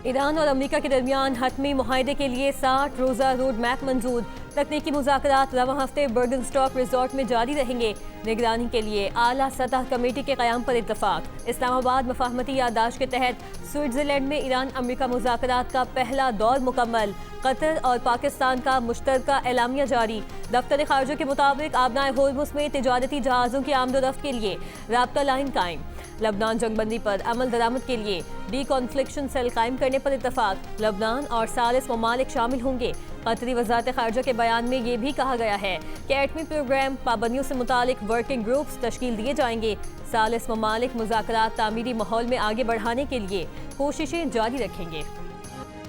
Iran और America के दरमियान हतमी मुआहदे के लिए 60 रोज़ा रोड मैप मंजूर। तकनीकी मुज़ाकरात रवां हफ्ते बर्गनस्टॉक रिजॉर्ट में जारी रहेंगे। निगरानी के लिए आला सतह कमेटी के क़याम पर इत्तफाक। इस्लामाबाद मफाहमती याददाश्त के तहत स्विट्जरलैंड में ईरान अमेरिका मुज़ाकरात का पहला दौर मुकम्मल। कतर और पाकिस्तान का मुश्तरका एलामिया जारी। दफ्तर खारजा के मुताबिक आबनाए होर्मुज़ में तिजारती जहाज़ों की आमदोरफ्त के लिए राब्ता लाइन कायम। लबनान जंगबंदी पर अमल दरामद के लिए डी कॉन्फ्लिक्शन सेल कायम करने पर इत्तफाक। लबनान और 40 ममालिक शामिल होंगे। कतरी वजारत खारजा के बयान में ये भी कहा गया है कि एटमी प्रोग्राम पाबंदियों से मुतालिक वर्किंग ग्रुप्स तश्कील दिए जाएंगे। 40 ममालिक मुज़ाकरात तामीरी माहौल में आगे बढ़ाने के लिए कोशिशें जारी रखेंगे।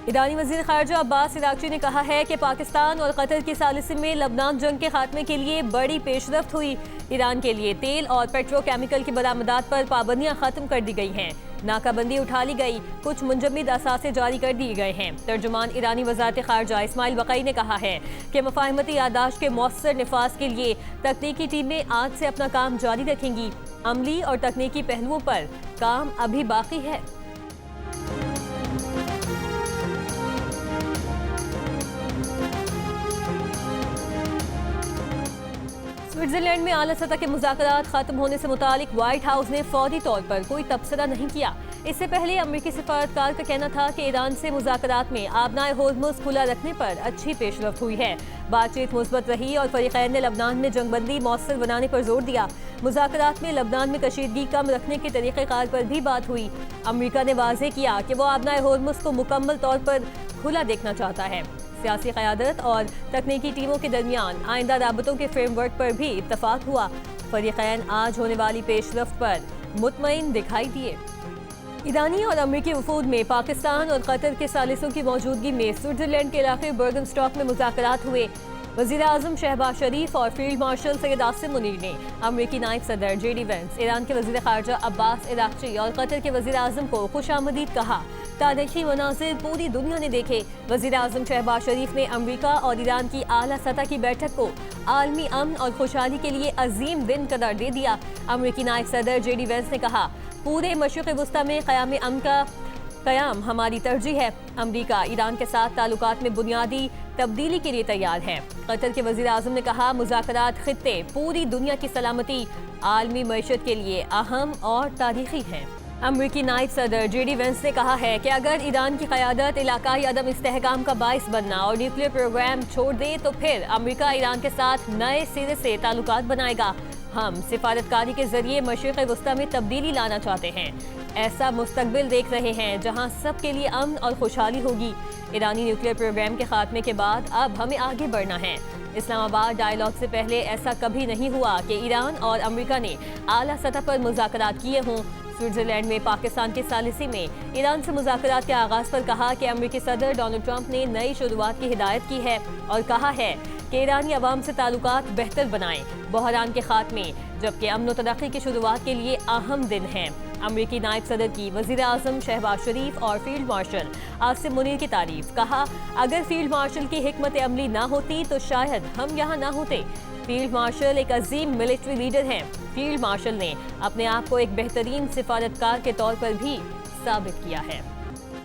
ईरानी वज़ीर ख़ारजा अब्बास इराक़ची ने कहा है कि पाकिस्तान और कतर की सालिसी में लबनान जंग के खात्मे के लिए बड़ी पेशरफ्त हुई। ईरान के लिए तेल और पेट्रोकेमिकल की बरामदात पर पाबंदियां ख़त्म कर दी गई हैं। नाकाबंदी उठा ली गई। कुछ मुंजमद असासे जारी कर दिए गए हैं। तर्जुमान ईरानी वज़ारत ख़ारजा इस्माइल बक़ई ने कहा है कि मफाहमती याददाश्त के मौसर निफाज के लिए तकनीकी टीमें आज से अपना काम जारी रखेंगी। अमली और तकनीकी पहलुओं पर काम अभी बाकी है। स्विट्जरलैंड में आला सतह के मुज़ाकरात खत्म होने से मुतालिक व्हाइट हाउस ने फौरी तौर पर कोई तबसरा नहीं किया। इससे पहले अमरीकी सिफारतकार का कहना था कि ईरान से मुज़ाकरात में आबनाए होर्मुज़ खुला रखने पर अच्छी पेशरफ्त हुई है। बातचीत मुस्बत रही और फरीक़ैन ने लबनान में जंगबंदी मौसर बनाने पर जोर दिया। मुज़ाकरात में लबनान में कशीदगी कम रखने के तरीक़ेकार पर भी बात हुई। अमरीका ने वाज़ेह किया कि वो आबनाए होर्मुज़ को मुकम्मल तौर पर खुला देखना चाहता है। सियासी क़यादत और तकनीकी टीमों के दरमियान आइंदा राबतों के फ्रेमवर्क पर भी इत्तफाक हुआ। फरीक़ैन आज होने वाली पेशरफ्त पर मुतमईन दिखाई दिए। ईरानी और अमरीकी वफूद में पाकिस्तान और कतर के सालिसों की मौजूदगी में स्विट्जरलैंड के इलाके बर्गनस्टॉक में मुज़ाकरात हुए। वज़ीर आज़म शहबाज शरीफ और फील्ड मार्शल सैयद आसिम मुनीर ने अमरीकी नायब सदर JD वेंस, ईरान के वज़ीर ख़ारजा अब्बास इराक़ची और कतर के वज़ीर आज़म को खुशामदीद कहा। तारीखी मनाज़िर पूरी दुनिया ने देखे। वज़ीर आज़म शहबाज शरीफ ने अमरीका और ईरान की आला सतह की बैठक को आलमी अमन और खुशहाली के लिए अजीम दिन करार दे दिया। अमरीकी नायब सदर JD वेंस ने कहा, पूरे मशरिक़ वस्ता में क़याम अमन का क़याम हमारी तरजीह है। अमरीका ईरान के साथ ताल्लुकात में बुनियादी तब्दीली के लिए तैयार है। कतर के वज़ीर आज़म ने कहा, मुज़ाकरात खित्ते पूरी दुनिया की सलामती आलमी मईशत के लिए अहम और तारीख़ी है। अमरीकी नायब सदर JD वेंस ने कहा है कि अगर ईरान की क़यादत इलाकाई अदम इस्तेहकाम का बाइस बनना और न्यूक्लियर प्रोग्राम छोड़ दे तो फिर अमरीका ईरान के साथ नए सिरे से ताल्लुकात बनाएगा। हम सिफारतकारी के जरिए मशरिक़ वस्ता में तब्दीली लाना चाहते हैं। ऐसा मुस्तकबिल देख रहे हैं जहां सब के लिए अमन और खुशहाली होगी। ईरानी न्यूक्लियर प्रोग्राम के खात्मे के बाद अब हमें आगे बढ़ना है। इस्लामाबाद डायलॉग से पहले ऐसा कभी नहीं हुआ कि ईरान और अमरीका ने आला सतह पर मुज़ाकरात किए हों। स्विट्जरलैंड में पाकिस्तान के सालिसी में ईरान से मुज़ाकरात के आगाज़ पर कहा कि अमरीकी सदर डोनाल्ड ट्रंप ने नई शुरुआत की हिदायत की है और कहा है कि ईरानी अवाम से ताल्लुकात बेहतर बनाएं। बहरान के खात्मे जबकि अमन व तरक्की की शुरुआत के लिए अहम दिन है। अमरीकी नायब सदर की वज़ीर आज़म शहबाज शरीफ और फील्ड मार्शल आसिम मुनीर की तारीफ। कहा, अगर फील्ड मार्शल की हिकमत अमली ना होती तो शायद हम यहाँ ना होते। फील्ड मार्शल एक अजीम मिलिट्री लीडर हैं। फील्ड मार्शल ने अपने आप को एक बेहतरीन सिफारतकार के तौर पर भी साबित किया है।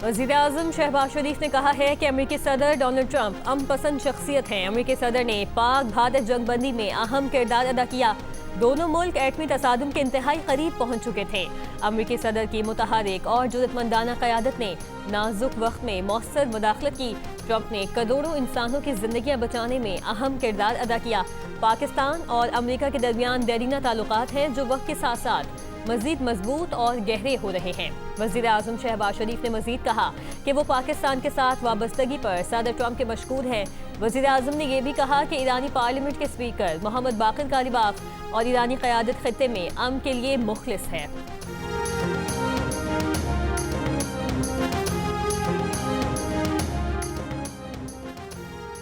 वज़ीर आज़म शहबाज शरीफ ने कहा है कि अमरीकी सदर डोनाल्ड ट्रंप अमन पसंद शख्सियत हैं। अमरीकी सदर ने पाक भारत जंगबंदी में अहम किरदार अदा किया। दोनों मुल्क एटमी तसादुम के इंतहाई करीब पहुंच चुके थे। अमरीकी सदर की मुतहरिक और जुर्रतमंदाना क़यादत ने नाजुक वक्त में मौसर मुदाखलत की। ट्रंप ने करोड़ों इंसानों की जिंदगियां बचाने में अहम किरदार अदा किया। पाकिस्तान और अमरीका के दरमियान देरीना ताल्लुकात हैं जो वक्त के साथ साथ मजीद मजबूत और गहरे हो रहे हैं। वज़ीर आज़म शहबाज शरीफ ने मजीद कहा कि वो पाकिस्तान के साथ वाबस्तगी पर सदर ट्रंप के मशकूर हैं। वज़ीर आज़म ने यह भी कहा कि ईरानी पार्लियामेंट के स्पीकर मोहम्मद बाक़िर कालिबाफ और ईरानी क़यादत खित्ते में अमन के लिए मुखलिस है।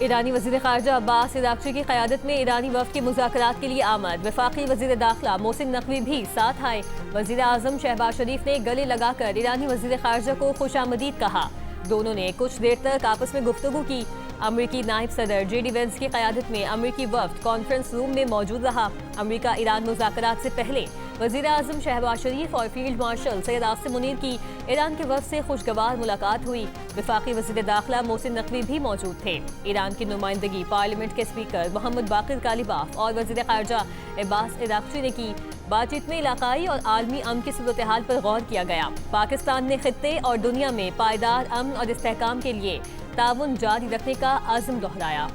ईरानी वज़ीर ख़ारजा अब्बास इराक़ची की क़यादत में ईरानी वफ़द के मुज़ाकरात के लिए आमद। वफ़ाक़ी वज़ीर दाखिला मोहसिन नक़वी भी साथ आए। वज़ीर आज़म शहबाज शरीफ ने गले लगाकर ईरानी वज़ीर ख़ारजा को खुशामदीद कहा। दोनों ने कुछ देर तक आपस में गुफ्तगू की। अमरीकी नायब सदर JD वेंस की क़यादत में अमरीकी वफ़द कॉन्फ्रेंस रूम में मौजूद रहा। अमरीका ईरान मुज़ाकरात से पहले वज़ीर आज़म शहबाज शरीफ और फील्ड मार्शल सैयद आसिम मुनीर की ईरान के वफ़द से खुशगवार मुलाकात हुई। वफाकी वज़ीर दाखिला मोहसिन नकवी भी मौजूद थे। ईरान की नुमाइंदगी पार्लियामेंट के स्पीकर मोहम्मद बाकिर कालिबाफ और वज़ीर ख़ारजा अब्बास इराक़ची ने की। बातचीत में इलाकाई और आलमी अमन की सूरत हाल पर गौर किया गया। पाकिस्तान ने खित्ते और दुनिया में पायदार अमन और इस्तेहकाम के लिए ताउन जारी रखने का अज़्म दोहराया।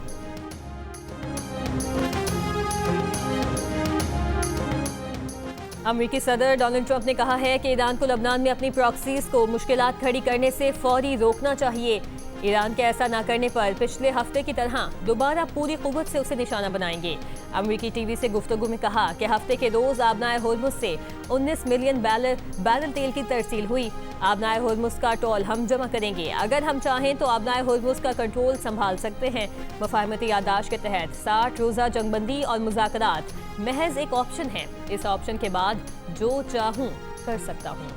अमेरिकी सदर डोनाल्ड ट्रंप ने कहा है कि ईरान को लबनान में अपनी प्रॉक्सीज को मुश्किलात खड़ी करने से फौरी रोकना चाहिए। ईरान के ऐसा न करने पर पिछले हफ्ते की तरह दोबारा पूरी कुव्वत से उसे निशाना बनाएंगे। अमेरिकी टीवी से गुफ्तगू में कहा कि हफ्ते के रोज आबनाए होर्मुज से 19 मिलियन बैरल तेल की तरसील हुई। आबनाए होर्मुज का टोल हम जमा करेंगे। अगर हम चाहें तो आबनाए होर्मुज का कंट्रोल संभाल सकते हैं। मुफाहमती यादाश्त के तहत 60 रोज़ा जंगबंदी और मुज़ाकरात महज एक ऑप्शन है। इस ऑप्शन के बाद जो चाहूं कर सकता हूं।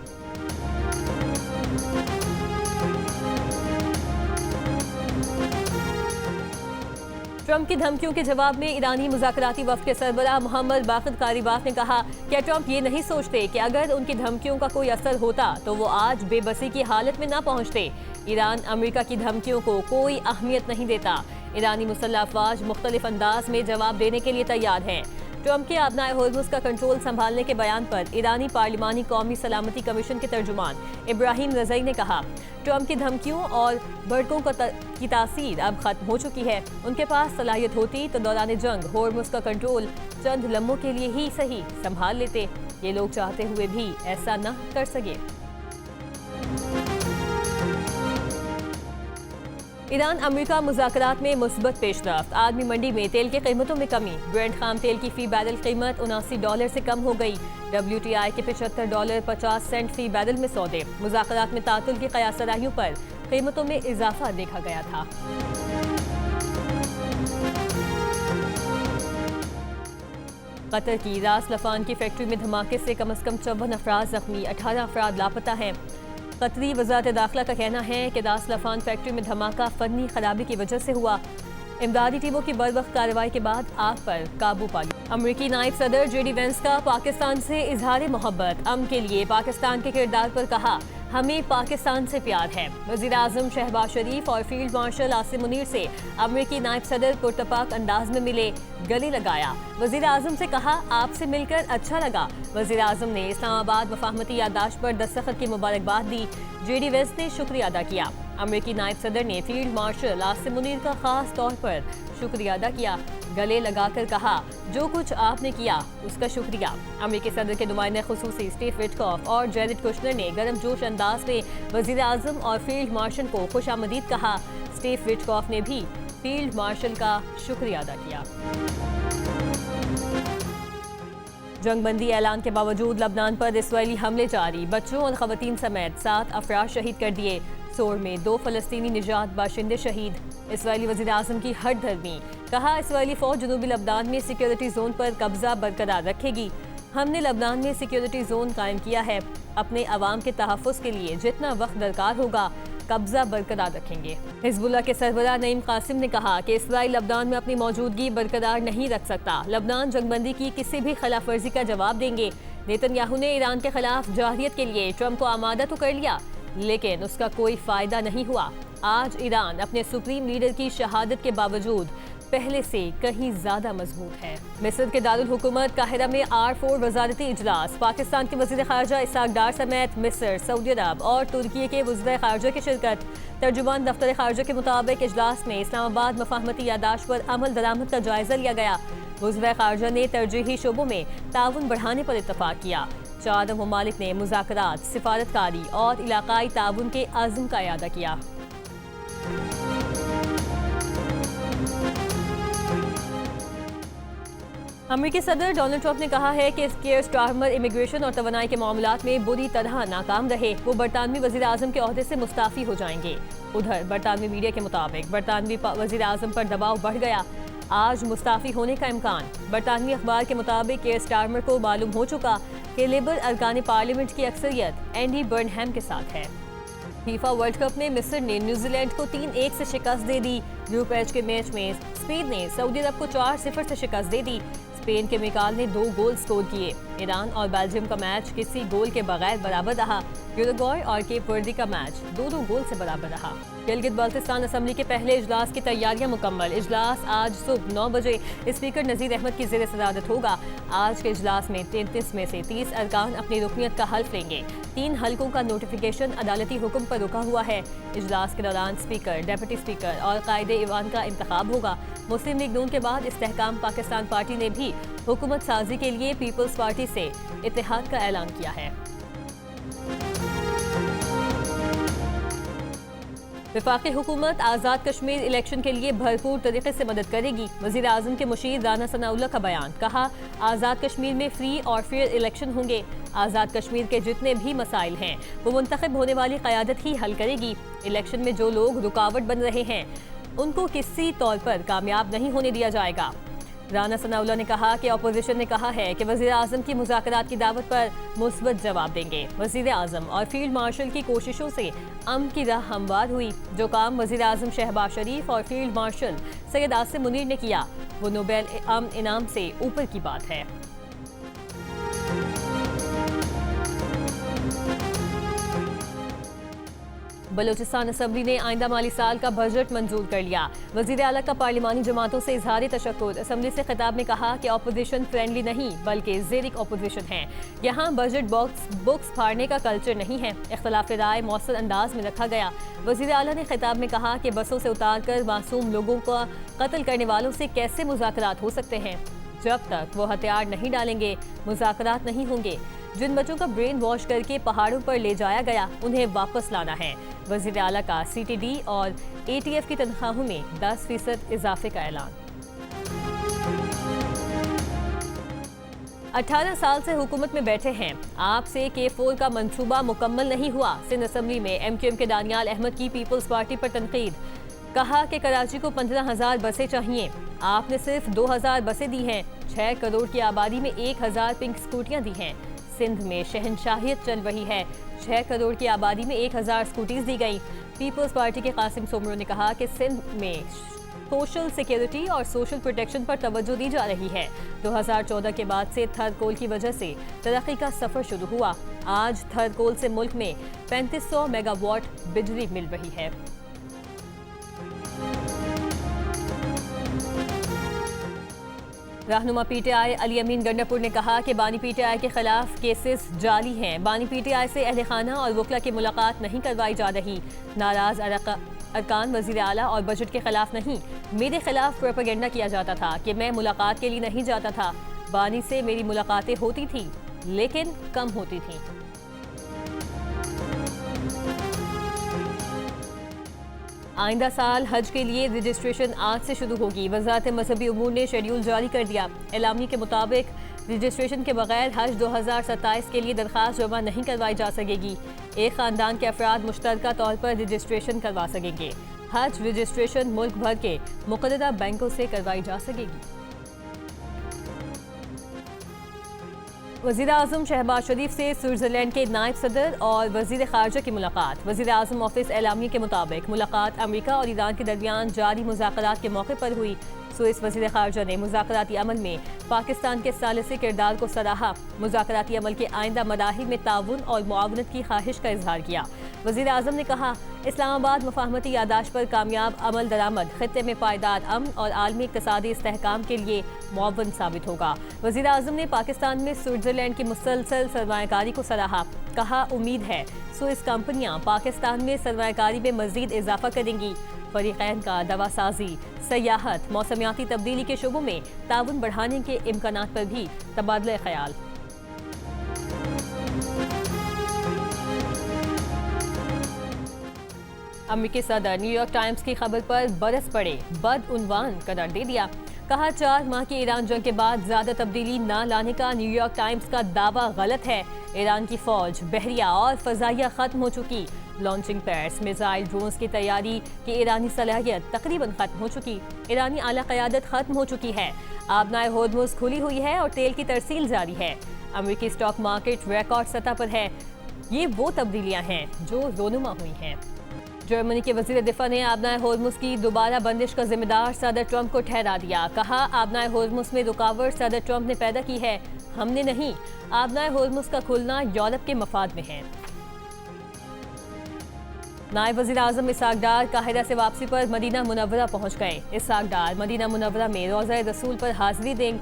ट्रंप की धमकियों के जवाब में ईरानी मुज़ाकराती वफ़द के सरबराह मोहम्मद बाकिर कालिबाफ ने कहा कि ट्रंप ये नहीं सोचते कि अगर उनकी धमकियों का कोई असर होता तो वो आज बेबसी की हालत में ना पहुंचते। ईरान अमेरिका की धमकियों को कोई अहमियत नहीं देता। ईरानी मुसल्लह अफवाज मुख्तलिफ अंदाज में जवाब देने के लिए तैयार हैं। ट्रंप के आबनाए होर्मुज का कंट्रोल संभालने के बयान पर ईरानी पार्लिमानी कौमी सलामती कमीशन के तर्जुमान इब्राहिम रज़ई ने कहा, ट्रंप की धमकियों और भड़कों की तासीर अब खत्म हो चुकी है। उनके पास सलाहियत होती तो दौरान जंग होर्मुज का कंट्रोल चंद लम्हों के लिए ही सही संभाल लेते। ये लोग चाहते हुए भी ऐसा न कर सके। ईरान अमेरिका मुज़ाकरात में मुस्बत पेशरफ्त। आदमी मंडी में तेल की कीमतों में कमी। ब्रेंट खाम तेल की फी बैरल कीमत $79 से कम हो गई। WTI के $75.50 फी बैरल में सौदे। मुज़ाकरात में तातुल की क़यासराहियों पर कीमतों में इजाफा देखा गया था। कतर की रास लफान की फैक्ट्री में धमाके से कम से कम 54 अफराद जख्मी, 18 अफराद लापता हैं। कतरी वज़ारत दाखिला का कहना है कि रास लफान फैक्ट्री में धमाका फनी खराबी की वजह से हुआ। इमदादी टीमों की बरवक्त कार्रवाई के बाद आग पर काबू पा लिया। अमेरिकी नायब सदर JD वेंस का पाकिस्तान से इजहार मोहब्बत। अमन के लिए पाकिस्तान के किरदार पर कहा, हमें पाकिस्तान से प्यार है। वज़ीर आज़म शहबाज शरीफ और फील्ड मार्शल आसिम मुनीर से अमेरिकी नायब सदर पुरतपाक अंदाज में मिले, गले लगाया। वज़ीर आज़म से कहा, आपसे मिलकर अच्छा लगा। वज़ीर आज़म ने इस्लामाबाद मुफाहमती यादाश्त पर दस्तखत की मुबारकबाद दी। JD वेंस ने शुक्रिया अदा किया। अमेरिकी नायब सदर ने फील्ड मार्शल आसिम मुनीर का खास तौर पर शुक्रिया अदा किया। गले लगाकर कहा, जो कुछ आपने किया उसका शुक्रिया। अमेरिकी सदर के नुमाइंदे खुसूसी स्टीव विटकॉफ और जैरेड कुशनर ने गर्मजोश अंदाज में वज़ीर आज़म और फील्ड मार्शल को खुशामदीद कहा। स्टीव विटकॉफ ने भी फील्ड मार्शल का शुक्रिया अदा किया। जंगबंदी ऐलान के बावजूद लबनान पर इसराइली हमले जारी। बच्चों और खवातीन समेत 7 अफराद शहीद कर दिए। सोर में 2 फलस्तीनी निजात बाशिंदे शहीद। इसराइली वज़ीर आज़म की हट धर्मी। कहा, इसराइली फौज जनूबी लबनान में सिक्योरिटी जोन पर कब्जा बरकरार रखेगी। हमने लबनान में सिक्योरिटी जोन कायम किया है। अपने अवाम के तहफ़्फ़ुज़ के लिए जितना वक्त दरकार होगा कब्जा बरकरार रखेंगे। हिज़्बुल्लाह के सरबराह नईम कासिम ने कहा कि इसराइल लबनान में अपनी मौजूदगी बरकरार नहीं रख सकता। लबनान जंगबंदी की किसी भी खिलाफ वर्जी का जवाब देंगे। नेतन्याहू ने ईरान के खिलाफ जाहिरियत के लिए ट्रंप को आमादा तो कर लिया, लेकिन उसका कोई फायदा नहीं हुआ। आज ईरान अपने सुप्रीम लीडर की शहादत के बावजूद पहले से कहीं ज्यादा मजबूत है। मिस्र के दारुल हुकूमत काहिरा में R4 वजारती इजलास। पाकिस्तान के वज़ीर ख़ारजा इसाक डार समेत मिस्र, सऊदी अरब और तुर्की के वज़ीर ख़ारजा की शिरकत। तर्जुमान दफ्तर ख़ारजा के मुताबिक इजलास में इस्लामाबाद मफाहमती यादाश्त पर अमल दरामद का जायजा लिया गया। वज़ीर ख़ारजा ने तरजीही शोबों में ताउन बढ़ाने पर इत्तफाक किया। 4 ममालिक ने मुज़ाकरात, सिफारतकारी और इलाकाई ताउन के अज़्म का इयादा किया। अमेरिकी सदर डोनाल्ड ट्रंप ने कहा है कि केयर स्टारमर इमिग्रेशन और तवानाई के मामलात में बुरी तरह नाकाम रहे। वो बरतानवी वज़ीर आज़म के ओहदे से मुस्ताफ़ी हो जाएंगे। उधर बरतानवी मीडिया के मुताबिक बरतानवी वज़ीर आज़म पर दबाव बढ़ गया। आज मुस्ताफ़ी होने का इम्कान। बरतानवी अखबार के मुताबिक केयर स्टारमर को मालूम हो चुका कि लेबर अरकान पार्लियामेंट की अक्सरियत एंडी बर्नहैम के साथ है। फीफा वर्ल्ड कप में मिस्र ने न्यूजीलैंड को 3-1 से शिकस्त दे दी। ग्रुप H के मैच में स्पेन ने सऊदी अरब को 4-0 से शिकस्त दे दी। स्पेन के मिकाल ने 2 गोल स्कोर किए। ईरान और बेल्जियम का मैच किसी गोल के बगैर बराबर रहा। यूरुग्वे और केप वर्दी का मैच 2-2 गोल से बराबर रहा। गिलगित बाल्टिस्तान असेंबली के पहले इजलास की तैयारियां मुकम्मल। इजलास आज सुबह 9 बजे स्पीकर नजीर अहमद की ज़ेर सदारत होगा। आज के इजलास में 33 में से 30 अरकान अपनी रुकनियत का हल्फ लेंगे। 3 हलकों का नोटिफिकेशन अदालती हुक्म पर रुका हुआ है। इजलास के दौरान स्पीकर, डिप्टी स्पीकर और कायदे ईवान का इंतखाब होगा। मुस्लिम लीग नून के बाद इस्तेहकाम पाकिस्तान पार्टी ने भी हुकूमत साजी के लिए पीपल्स पार्टी से इत्तेहाद का ऐलान किया है। वफाकी हुकूमत आज़ाद कश्मीर इलेक्शन के लिए भरपूर तरीके से मदद करेगी। वज़ीर आज़म के मुशीर राना सनाउल्लाह का बयान। कहा, आज़ाद कश्मीर में फ्री और फेयर इलेक्शन होंगे। आज़ाद कश्मीर के जितने भी मसाइल हैं वो मुंतखब होने वाली क़यादत ही हल करेगी। इलेक्शन में जो लोग रुकावट बन रहे हैं उनको किसी तौर पर कामयाब नहीं होने दिया जाएगा। राना सनाउल्लाह ने कहा कि अपोजिशन ने कहा है कि वज़ीर आज़म की मुज़ाकरात की दावत पर मुस्बत जवाब देंगे। वज़ीर आज़म और फील्ड मार्शल की कोशिशों से अमन की राह हमवार हुई। जो काम वज़ीर आज़म शहबाज शरीफ और फील्ड मार्शल सैयद आसिम मुनीर ने किया वो नोबेल अमन इनाम से ऊपर की बात है। बलूचिस्तान असेंबली ने आइंदा माली साल का बजट मंजूर कर लिया। वज़ीर आला का पार्लिमानी जमातों से इजहार तशक्कुर। असेंबली से खिताब में कहा कि अपोजिशन फ्रेंडली नहीं बल्कि ज़ेरिक अपोजिशन है। यहाँ बजट बुक्स फाड़ने का कल्चर नहीं है। इख्तलाफ राय मौसर अंदाज में रखा गया। वज़ीर आला ने खिताब में कहा कि बसों से उतार कर मासूम लोगों का कत्ल करने वालों से कैसे मुज़ाकरात हो सकते हैं। जब तक वो हथियार नहीं डालेंगे मुज़ाकरात नहीं होंगे। जिन बच्चों का ब्रेन वॉश करके पहाड़ों पर ले जाया गया उन्हें वापस लाना है। वज़ीर आला का CTD और ATF की तनख्वाहों में 10% इजाफे का ऐलान। 18 साल से हुकूमत में बैठे हैं, आपसे K4 का मंसूबा मुकम्मल नहीं हुआ। सिंध असेंबली में MQM के दानियाल अहमद की पीपल्स पार्टी पर तनकीद। कहा कि कराची को 15,000 बसें चाहिए, आपने सिर्फ 2,000 बसें दी हैं। 6 करोड़ की आबादी में 1,000 पिंक स्कूटियाँ दी हैं। सिंध में शहनशाहियत चल रही है। 6 करोड़ की आबादी में 1,000 स्कूटीज दी गई। पीपल्स पार्टी के कासिम सोमरो ने कहा कि सिंध में सोशल सिक्योरिटी और सोशल प्रोटेक्शन पर तवज्जो दी जा रही है। 2014 के बाद से थर्ड कोल की वजह से तरक्की का सफर शुरू हुआ। आज थर्ड कोल से मुल्क में 3500 मेगावाट बिजली मिल रही है। रहनुमा PTI अली अमीन गंडापुर ने कहा कि बानी PTI के खिलाफ केसेस जाली हैं। बानी PTI से अहले खाना और वकला की मुलाकात नहीं करवाई जा रही। नाराज अरकान वज़ीर आला और बजट के खिलाफ नहीं, मेरे खिलाफ प्रोपेगेंडा किया जाता था कि मैं मुलाकात के लिए नहीं जाता था। बानी से मेरी मुलाकातें होती थी लेकिन कम होती थी। आइंदा साल हज के लिए रजिस्ट्रेशन आज से शुरू होगी। वज़ारत मजहबी उमूर ने शेड्यूल जारी कर दिया। एलामी के मुताबिक रजिस्ट्रेशन के बगैर हज 2027 के लिए दरख्वास्त जमा नहीं करवाई जा सकेगी। एक ख़ानदान के अफराद मुश्तरका तौर पर रजिस्ट्रेशन करवा सकेंगे। हज रजिस्ट्रेशन मुल्क भर के मुक़र्ररा बैंकों से करवाई जा सकेगी। वज़ीर आज़म शहबाज शरीफ से स्विट्ज़रलैंड के नायब सदर और वज़ीर ख़ारजा की मुलाकात। वज़ीर आज़म ऑफिस एलामी के मुताबिक मुलाकात अमेरिका और ईरान के दरमियान जारी मुज़ाकरात के मौके पर हुई। स्विस वज़ीर ख़ारजा ने मुज़ाकराती अमल में पाकिस्तान के सालिसी किरदार को सराहा। मुज़ाकराती अमल के आइंदा मराहिल में ताउन और मुआवनत की ख्वाहिश का इजहार किया। वज़ीर आज़म ने कहा, इस्लामाबाद मफाहमती यादाश्त पर कामयाब अमल दरामद खित्ते में पायदार अमन और आलमी इक़्तिसादी इस्तेहकाम के लिए मुआवन साबित होगा। वज़ीर आज़म ने पाकिस्तान में स्विट्ज़रलैंड की मुसलसल सरमायाकारी को सराहा। कहा, उम्मीद है स्विस कंपनियां पाकिस्तान में सरमायाकारी में मज़ीद इजाफा करेंगी। फरीक़ैन का दवासाजी, सयाहत, मौसमियाती तब्दीली के शोबों में ताउन बढ़ाने के इम्कानात पर भी तबादला ख्याल। अमेरिकी सदर न्यूयॉर्क टाइम्स की खबर पर बरस पड़े, बदउनवान करार दे दिया। कहा, 4 माह की ईरान जंग के बाद ज्यादा तब्दीली न लाने का न्यूयॉर्क टाइम्स का दावा गलत है। ईरान की फौज, बहरिया और फजाइया खत्म हो चुकी। लॉन्चिंग पैड्स, मिसाइल, ड्रोन्स की तैयारी की ईरानी सलाहियत तकरीबन खत्म हो चुकी। ईरानी आला क़यादत खत्म हो चुकी है। आबनाए होर्मुज़ खुली हुई है और तेल की तरसील जारी है। अमेरिकी स्टॉक मार्केट रिकॉर्ड सतह पर है। ये वो तब्दीलियां हैं जो रोनुमा हुई हैं। जर्मनी के वजीर दिफा ने आबनाए होर्मुज की दोबारा बंदिश का जिम्मेदार सदर ट्रंप को ठहरा दिया। कहा, आबनाए होर्मुज में रुकावट सदर ट्रंप ने पैदा की है, हमने नहीं। आबनाए होर्मुज का खुलना यूरोप के मफाद में है। नायब वजीर आजम इसहाक डार काहिरा से वापसी पर मदीना मुनव्वरा पहुंच गए। इसहाक डार मदीना मुनव्वरा में रोज़ा रसूल पर हाजिरी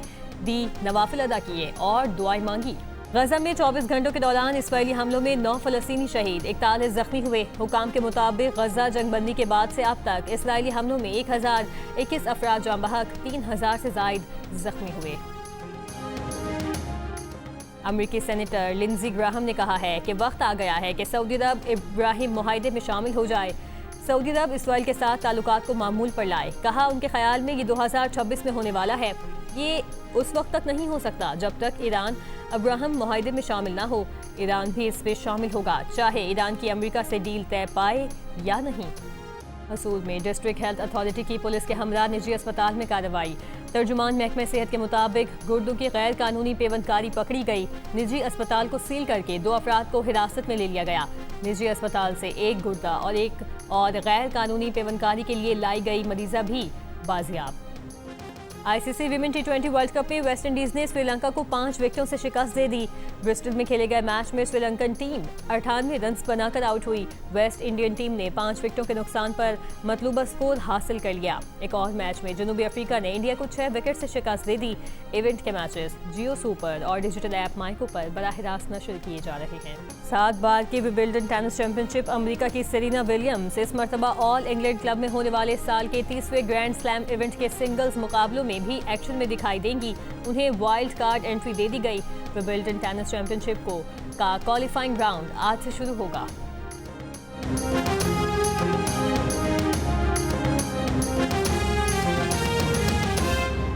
दी, नवाफिल अदा किए और दुआएं मांगी। गजा में 24 घंटों के दौरान इसराइली हमलों में 9 फलस्तीनी शहीद, 41 जख्मी हुए। हुकाम के मुताबिक गजा जंगबंदी के बाद से अब तक इसराइली हमलों में 1021 अफराद जाँ बहक, 3000 से जायद जख्मी हुए। अमेरिकी सेनेटर लिंडजी ग्राहम ने कहा है कि वक्त आ गया है कि सऊदी अरब इब्राहिम मुआहदे में शामिल हो जाए। सऊदी अरब इसराइल के साथ ताल्लुकात को मामूल पर लाए। कहा, उनके ख्याल में ये 2026 में होने वाला है। ये उस वक्त तक नहीं हो सकता जब तक ईरान अब्राहम मुआहदे में शामिल ना हो। ईरान भी इसमें शामिल होगा, चाहे ईरान की अमेरिका से डील तय पाए या नहीं। हसूल में डिस्ट्रिक्ट हेल्थ अथॉरिटी की पुलिस के हमरा निजी अस्पताल में कार्रवाई। तर्जुमान महकमे सेहत के मुताबिक गुर्दों की गैर कानूनी पेवंदकारी पकड़ी गई। निजी अस्पताल को सील करके 2 अफराद को हिरासत में ले लिया गया। निजी अस्पताल से 1 गुर्दा और गैर कानूनी पेवंदकारी के लिए लाई गई मरीजा भी बाजियाब। ICC women T20 world cup में वेस्ट इंडीज ने श्रीलंका को 5 विकेटों से शिकस्त दे दी। ब्रिस्टल में खेले गए मैच में श्रीलंकन टीम 98 रन बनाकर आउट हुई। वेस्ट इंडियन टीम ने 5 विकेटों के नुकसान पर मतलूबा स्कोर हासिल कर लिया। एक और मैच में जनूबी अफ्रीका ने इंडिया को 6 विकेट से शिकस्त दे दी। इवेंट के मैचेस जियो सुपर और डिजिटल ऐप माइको पर बराह रास्त नशर किए जा रहे हैं। 7 बार की विंबलडन टेनिस चैंपियनशिप अमेरिका की सेरेना विलियम्स इस मरतबा ऑल इंग्लैंड क्लब में होने वाले साल के 30वें ग्रैंड स्लैम इवेंट के सिंगल्स मुकाबलों में भी एक्शन में दिखाई देंगी। उन्हें वाइल्ड कार्ड एंट्री दे दी गई। विंबलडन टेनिस चैंपियनशिप का क्वालिफाइंग राउंड आज से शुरू होगा।